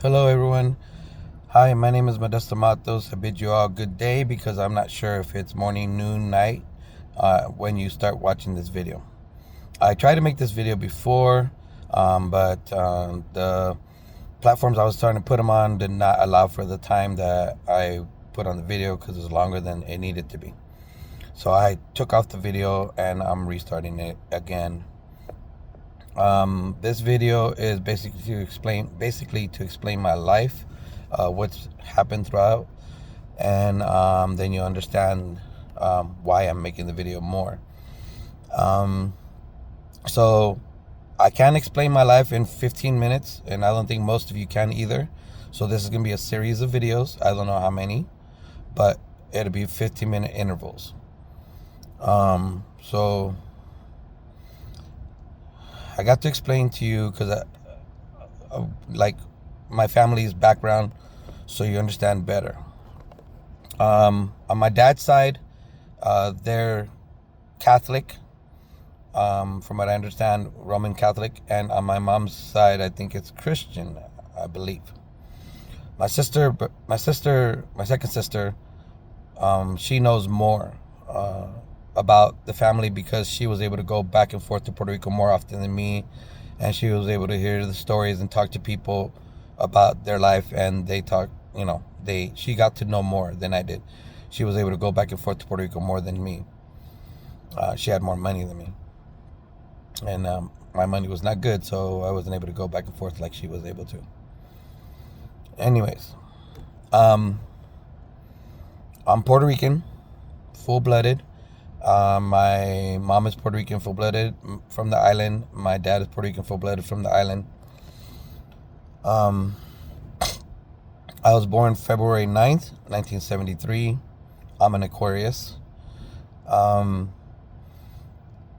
Hello, everyone. Hi, my name is Modesto Matos. I bid you all good day because I'm not sure if it's morning, noon, night when you start watching this video. I tried to make this video before, but the platforms I was starting to put them on did not allow for the time that I put on the video because it was longer than it needed to be. So I took off the video and I'm restarting it again. This video is basically to explain my life, what's happened throughout, and then you understand why I'm making the video more. Um, so I can't explain my life in 15 minutes, and I don't think most of you can either. So this is gonna be a series of videos. I don't know how many, but it'll be 15-minute intervals. So I got to explain to you because like my family's background, so you understand better. On my dad's side, they're Catholic, from what I understand, Roman Catholic, and on my mom's side, I think it's Christian, I believe. My second sister, she knows more about the family because she was able to go back and forth to Puerto Rico more often than me, and she was able to hear the stories and talk to people about their life, and they talk, she got to know more than I did. She was able to go back and forth to Puerto Rico more than me. She had more money than me, and my money was not good, so I wasn't able to go back and forth like she was able to. Anyways, I'm Puerto Rican, full-blooded. My mom is Puerto Rican, full-blooded from the island. My dad is Puerto Rican, full-blooded from the island. I was born February 9th, 1973. I'm an Aquarius.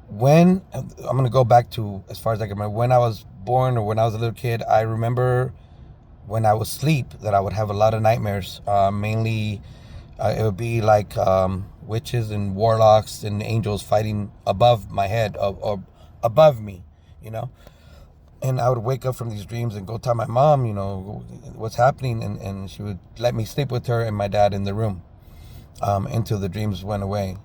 When I'm going to go back to as far as I can remember, when I was born or when I was a little kid, I remember when I was asleep that I would have a lot of nightmares. Mainly, it would be like witches and warlocks and angels fighting above my head or above me, you know. And I would wake up from these dreams and go tell my mom, what's happening, and she would let me sleep with her and my dad in the room until the dreams went away.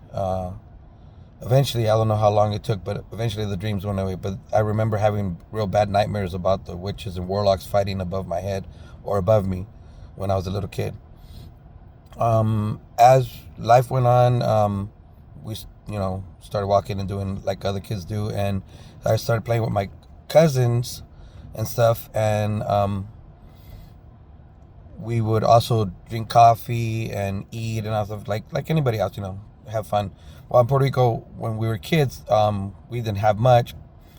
Eventually, I don't know how long it took, but eventually the dreams went away. But I remember having real bad nightmares about the witches and warlocks fighting above my head or above me when I was a little kid. As life went on, we, started walking and doing like other kids do. And I started playing with my cousins and stuff. And we would also drink coffee and eat and stuff like anybody else, have fun. Well, in Puerto Rico, when we were kids, we didn't have much.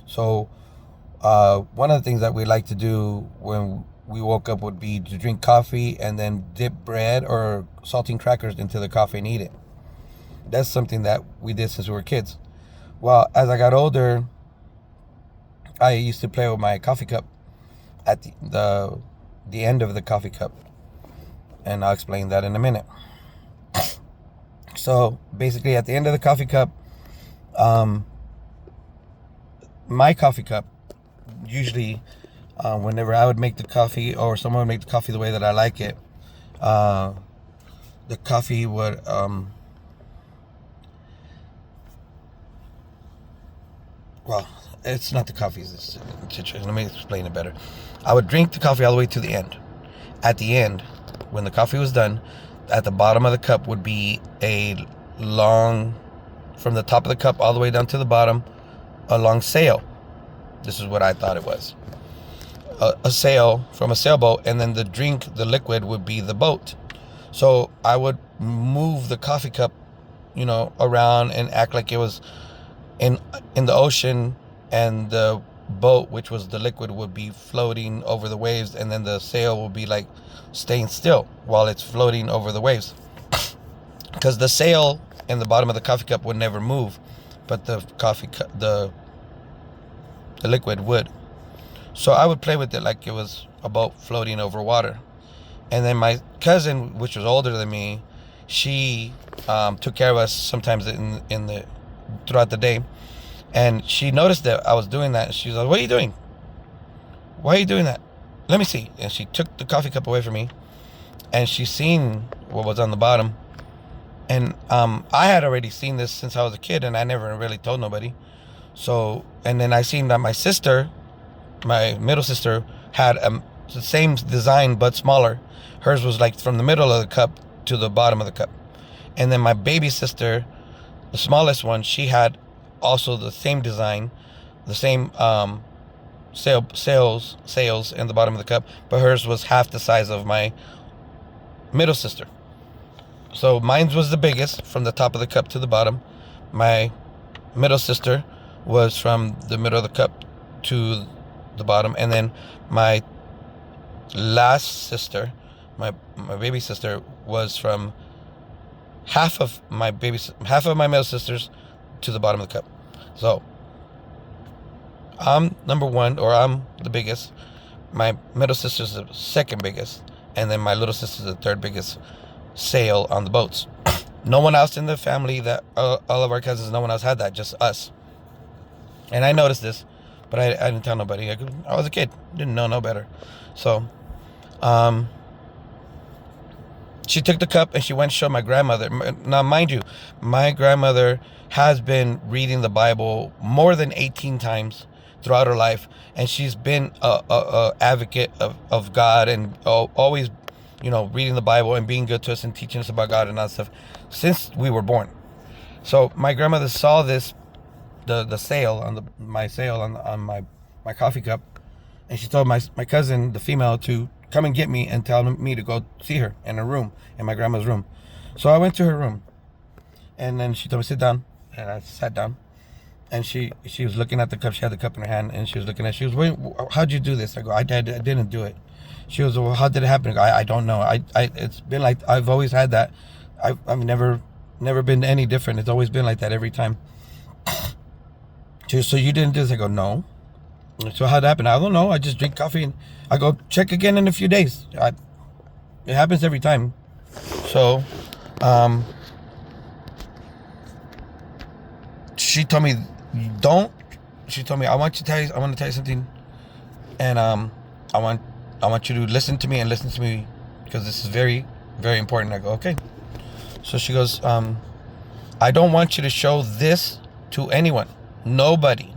So one of the things that we like to do when we woke up would be to drink coffee and then dip bread or saltine crackers into the coffee and eat it. That's something that we did since we were kids. Well, as I got older, I used to play with my coffee cup at the end of the coffee cup, and I'll explain that in a minute. So basically, at the end of the coffee cup, my coffee cup, usually whenever I would make the coffee or someone would make the coffee the way that I like it, the coffee would well, it's not the coffee. Let me explain it better. I would drink the coffee all the way to the end. At the end, when the coffee was done, at the bottom of the cup would be a long, from the top of the cup all the way down to the bottom, a long sail. This is what I thought it was. A sail from a sailboat, and then the liquid would be the boat. So I would move the coffee cup, around and act like it was in the ocean, and the boat, which was the liquid, would be floating over the waves, and then the sail would be like staying still while it's floating over the waves. Because the sail in the bottom of the coffee cup would never move, but the liquid would. So I would play with it like it was a boat floating over water. And then my cousin, which was older than me, she took care of us sometimes throughout the day. And she noticed that I was doing that. She's like, "What are you doing? Why are you doing that?" let me see. And she took the coffee cup away from me, and she seen what was on the bottom. And I had already seen this since I was a kid, and I never really told nobody. So, and then I seen that my sister, my middle sister, had the same design but smaller. Hers was like from the middle of the cup to the bottom of the cup. And then my baby sister, the smallest one, she had also the same design, the same sails in the bottom of the cup, but hers was half the size of my middle sister. So mine was the biggest from the top of the cup to the bottom. My middle sister was from the middle of the cup to the bottom, and then my last sister, my baby sister, was from half of my middle sisters to the bottom of the cup. So I'm number one, or I'm the biggest. My middle sister's the second biggest, and then my little sister's the third biggest sail on the boats. No one else in the family, that all of our cousins, no one else had that, just us. And I noticed this, but I didn't tell nobody. I was a kid, didn't know no better. So she took the cup and she went to show my grandmother. Now, mind you, my grandmother has been reading the Bible more than 18 times throughout her life, and she's been a advocate of God, and always, reading the Bible and being good to us and teaching us about God and all that stuff since we were born. So my grandmother saw this, the sail on my sail on my coffee cup, and she told my cousin, the female, to come and get me and tell me to go see her in her room, in my grandma's room. So I went to her room, and then she told me sit down, and I sat down, and she was looking at the cup. She had the cup in her hand, and she was looking at it. She was, wait, how'd you do this? I go, I didn't do it. She was, well, how did it happen? I go, I don't know. It's been like, I've always had that. I've never been any different. It's always been like that every time. So you didn't do this? I go, no. So how'd it happen? I don't know. I just drink coffee, and I go, check again in a few days. It happens every time. So, she told me, she told me, I want to tell you something, and I want you to listen to me, and listen to me, because this is very, very important. I go, okay. So she goes, I don't want you to show this to anyone. Nobody,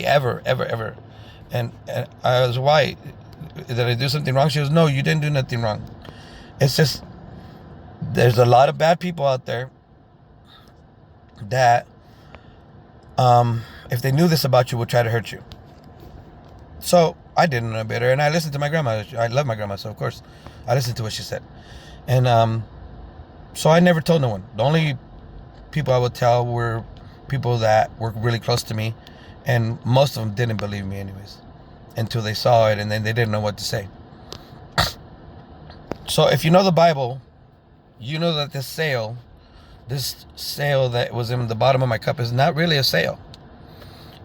ever. And I was, why? Did I do something wrong? She goes, no, you didn't do nothing wrong. It's just, there's a lot of bad people out there that, if they knew this about you, would try to hurt you. So I didn't know better, and I listened to my grandma. I love my grandma, so of course I listened to what she said. And so I never told no one. The only people I would tell were people that were really close to me, and most of them didn't believe me anyways, until they saw it, and then they didn't know what to say. So if you know the Bible, you know that this sail that was in the bottom of my cup is not really a sail,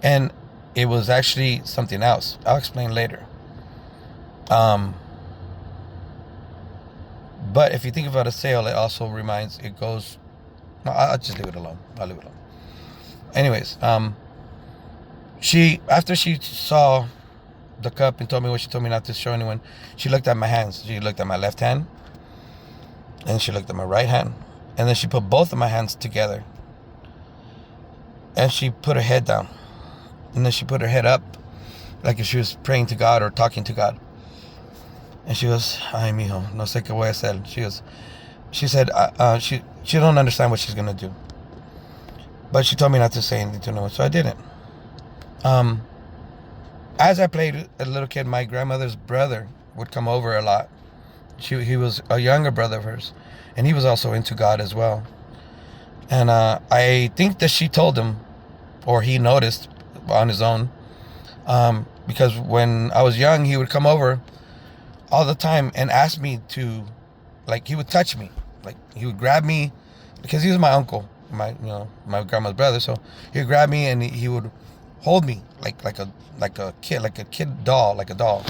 and it was actually something else. I'll explain later. But if you think about a sail, it also goes. No, I'll just leave it alone. I'll leave it alone. Anyways, after she saw the cup and told me what she told me not to show anyone, she looked at my hands. She looked at my left hand, and she looked at my right hand, and then she put both of my hands together, and she put her head down, and then she put her head up, like if she was praying to God or talking to God. And she goes, ay, mijo, no sé qué voy a hacer. She said, she don't understand what she's gonna do. But she told me not to say anything to no one, so I didn't. As I played a little kid, my grandmother's brother would come over a lot. He was a younger brother of hers, and he was also into God as well. And I think that she told him, or he noticed on his own, because when I was young, he would come over all the time and ask me to, like, he would touch me, like he would grab me, because he was my uncle, my grandma's brother. So he would grab me and he would hold me like a kid doll, like a doll.